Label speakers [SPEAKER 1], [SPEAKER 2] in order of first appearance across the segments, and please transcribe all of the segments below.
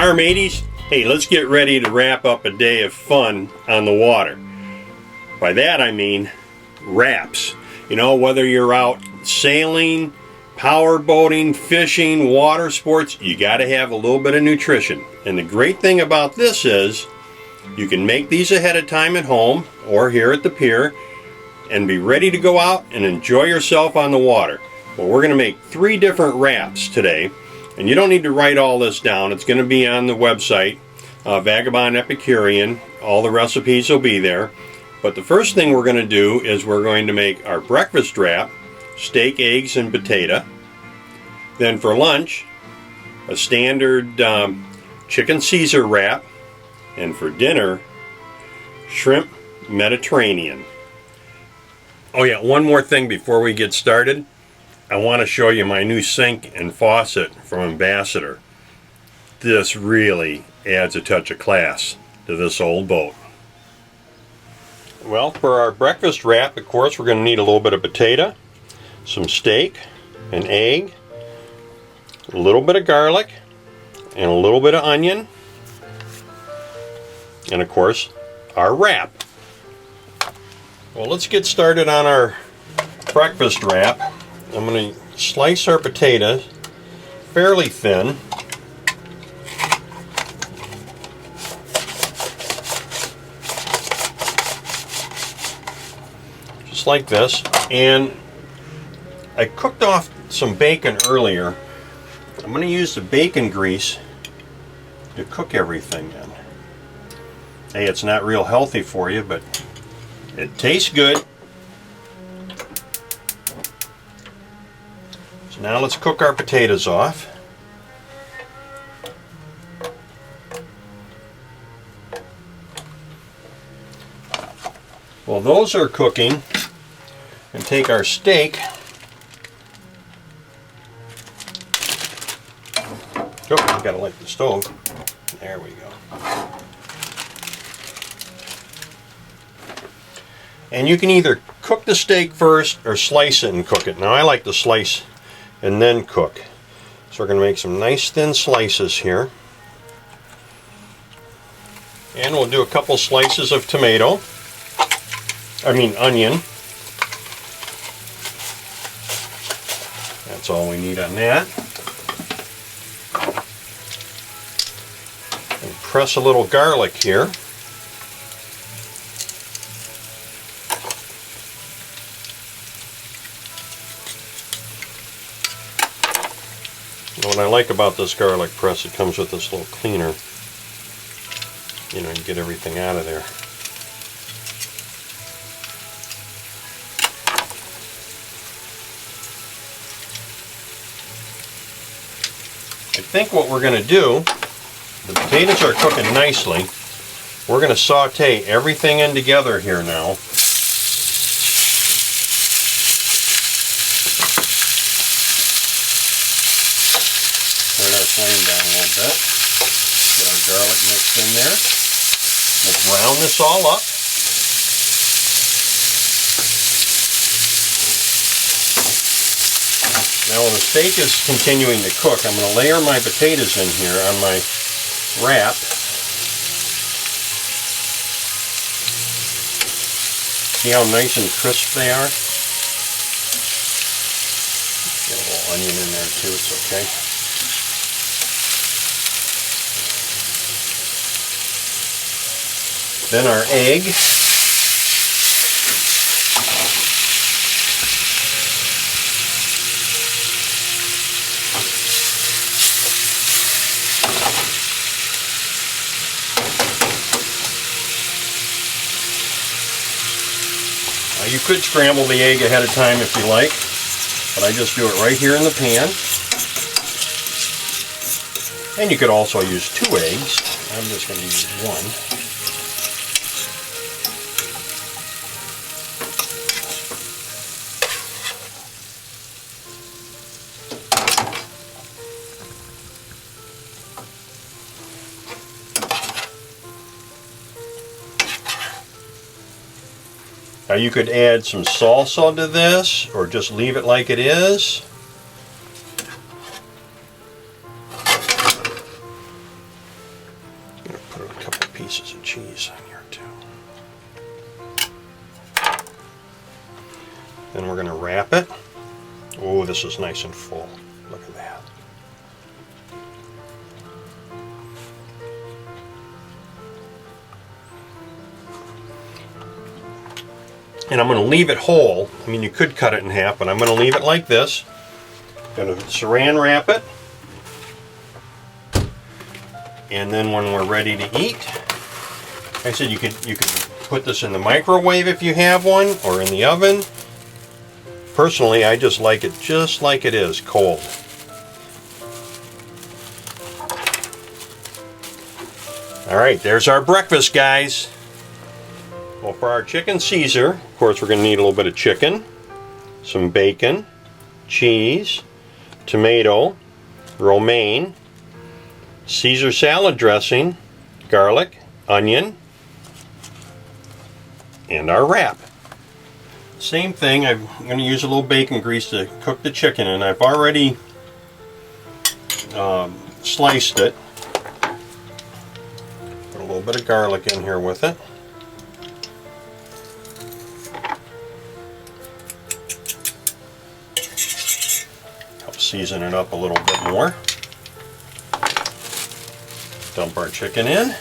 [SPEAKER 1] Our mateys, hey, let's get ready to wrap up a day of fun on the water. By that I mean wraps. You know, whether you're out sailing, power boating, fishing, water sports, you got to have a little bit of nutrition. And the great thing about this is you can make these ahead of time at home or here at the pier and be ready to go out and enjoy yourself on the water. Well, we're going to make 3 different wraps today, and you don't need to write all this down. It's going to be on the website, Vagabond Epicurean. All the recipes will be there. But the first thing we're going to do is we're going to make our breakfast wrap, steak, eggs, and potato. Then for lunch, a standard chicken Caesar wrap. And for dinner, shrimp Mediterranean. Oh yeah, one more thing before we get started. I want to show you my new sink and faucet from Ambassador. This really adds a touch of class to this old boat. Well, for our breakfast wrap, of course, we're going to need a little bit of potato, some steak, an egg, a little bit of garlic, and a little bit of onion, and of course, our wrap. Well, let's get started on our breakfast wrap. I'm going to slice our potatoes fairly thin. Just like this. And I cooked off some bacon earlier. I'm going to use the bacon grease to cook everything in. Hey, it's not real healthy for you, but it tastes good. So now let's cook our potatoes off. While those are cooking, and take our steak. Oh, I gotta light the stove. There we go. And you can either cook the steak first or slice it and cook it. Now I like to slice and then cook. So we're going to make some nice thin slices here. And we'll do a couple slices of onion. That's all we need on that. And press a little garlic here. What I like about this garlic press, it comes with this little cleaner. You know, you get everything out of there. I think what we're going to do, the potatoes are cooking nicely. We're going to saute everything in together here now. Turn our flame down a little bit. Get our garlic mixed in there. We'll brown this all up. Now when the steak is continuing to cook, I'm going to layer my potatoes in here on my wrap. See how nice and crisp they are? Get a little onion in there too, it's okay. Then our egg. You could scramble the egg ahead of time if you like, but I just do it right here in the pan. And you could also use 2 eggs. I'm just going to use 1. Now you could add some salsa to this, or just leave it like it is. Then we're going to wrap it. Oh, this is nice and full. Look at that. And I'm going to leave it whole. I mean, you could cut it in half, but I'm going to leave it like this. Going to saran wrap it. And then when we're ready to eat, like I said, you could put this in the microwave if you have one, or in the oven. Personally, I just like it just like it is, cold. All right, there's our breakfast, guys. Well, for our chicken Caesar, of course, we're going to need a little bit of chicken, some bacon, cheese, tomato, romaine, Caesar salad dressing, garlic, onion, and our wrap. Same thing, I'm going to use a little bacon grease to cook the chicken, and I've already sliced it. Put a little bit of garlic in here with it. Help season it up a little bit more. Dump our chicken in.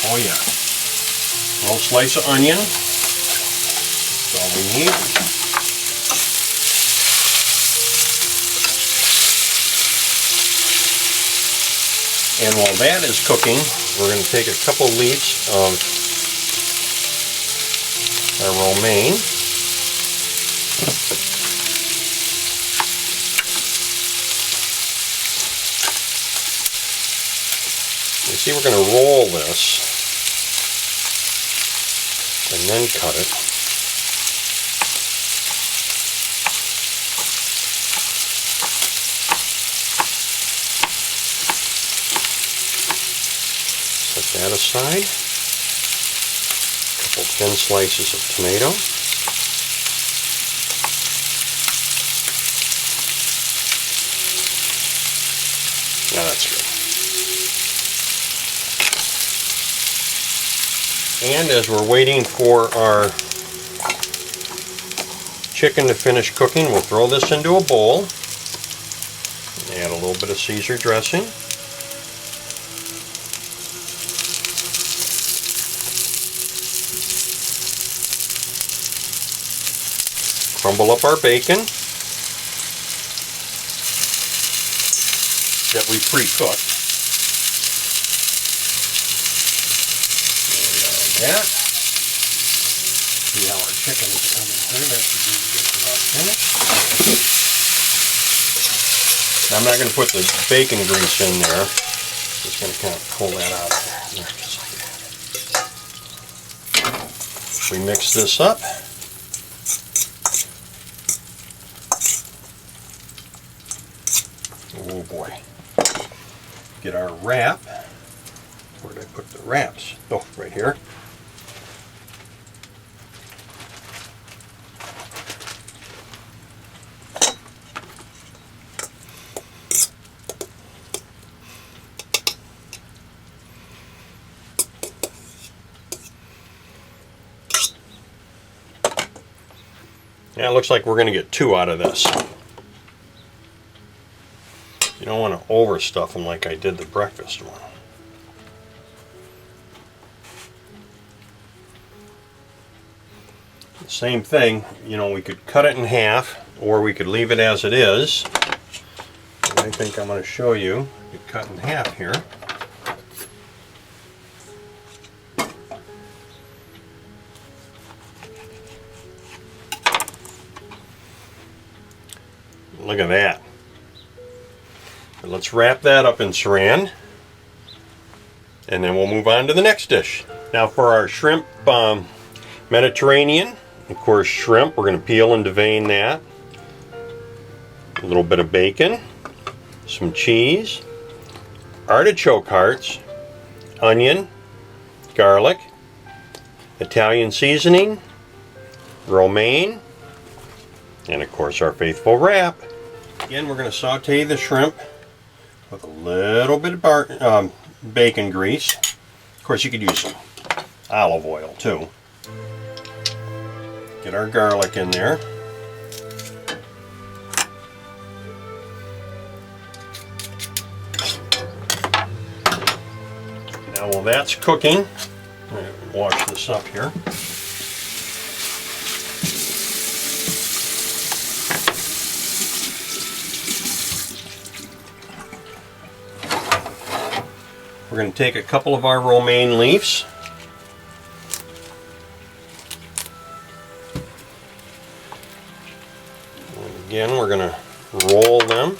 [SPEAKER 1] Oh yeah. A little slice of onion. That's all we need. And while that is cooking, we're going to take a couple leaves of our romaine. You see, we're going to roll this and then cut it. Set that aside. A couple thin slices of tomato. Now that's good. And as we're waiting for our chicken to finish cooking, we'll throw this into a bowl. Add a little bit of Caesar dressing. Crumble up our bacon that we pre-cooked. That. See how our chicken is coming through. That should be just about finished. Now, I'm not going to put the bacon grease in there. Just going to kind of pull that out of there. Just like that. We mix this up. Oh boy. Get our wrap. Where did I put the wraps? Oh, right here. Yeah, it looks like we're going to get 2 out of this. You don't want to overstuff them like I did the breakfast one. Same thing, you know, we could cut it in half or we could leave it as it is. And I think I'm going to show you it cut in half here. Look at that. And let's wrap that up in saran, and then we'll move on to the next dish. Now for our shrimp Mediterranean, of course shrimp, we're going to peel and devein that. A little bit of bacon, some cheese, artichoke hearts, onion, garlic, Italian seasoning, romaine, and of course our faithful wrap. Again, we're going to saute the shrimp with a little bit of bacon grease. course, you could use olive oil too. Get our garlic in there. Now while that's cooking, I'm going to wash this up here. We're going to take a couple of our romaine leaves. And again, we're going to roll them.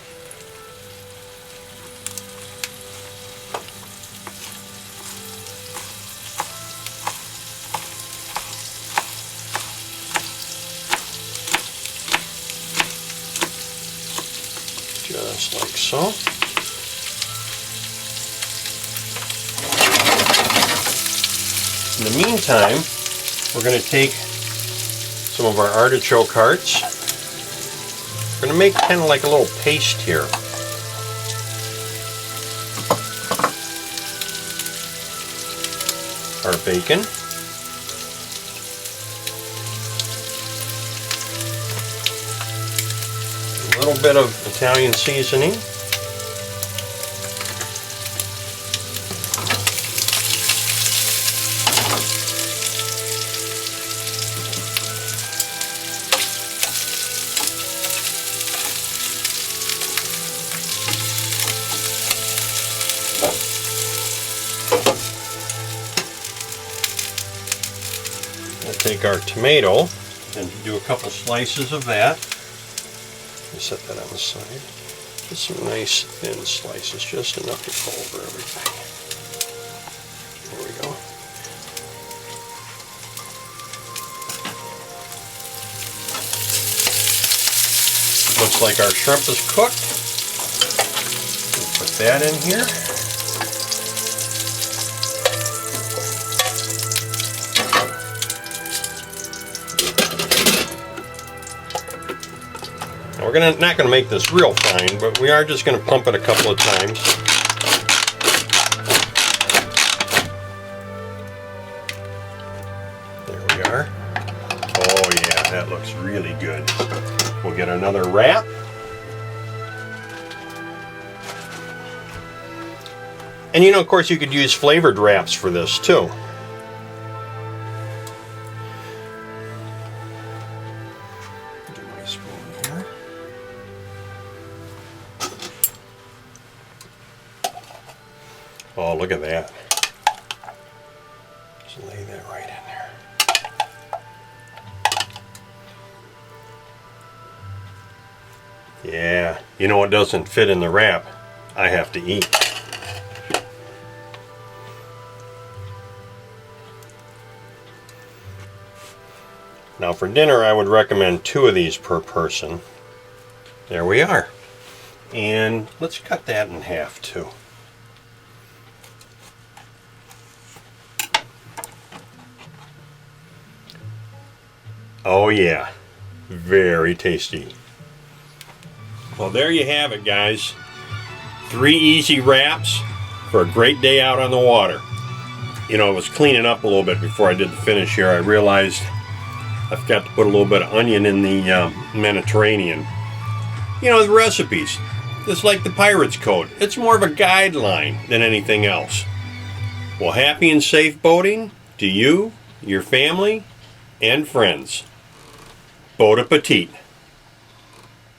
[SPEAKER 1] Just like so. In the meantime, we're going to take some of our artichoke hearts. We're going to make kind of like a little paste here. Our bacon. A little bit of Italian seasoning. We'll take our tomato and do a couple slices of that. Set that on the side. Just some nice thin slices, just enough to go over everything. There we go. Looks like our shrimp is cooked. We'll put that in here. We're not going to make this real fine, but we are just going to pump it a couple of times. There we are. Oh yeah, that looks really good. We'll get another wrap. And of course, you could use flavored wraps for this too. Oh, look at that. Just lay that right in there. Yeah, you know what doesn't fit in the wrap? I have to eat. Now for dinner, I would recommend 2 of these per person. There we are. And let's cut that in half too. Oh yeah, very tasty. Well, there you have it, guys. 3 easy wraps for a great day out on the water. I was cleaning up a little bit before I did the finish here. I realized I forgot to put a little bit of onion in the Mediterranean. The recipes, just like the Pirates Code, it's more of a guideline than anything else. Well, happy and safe boating to you, your family, and friends. Bon appetit.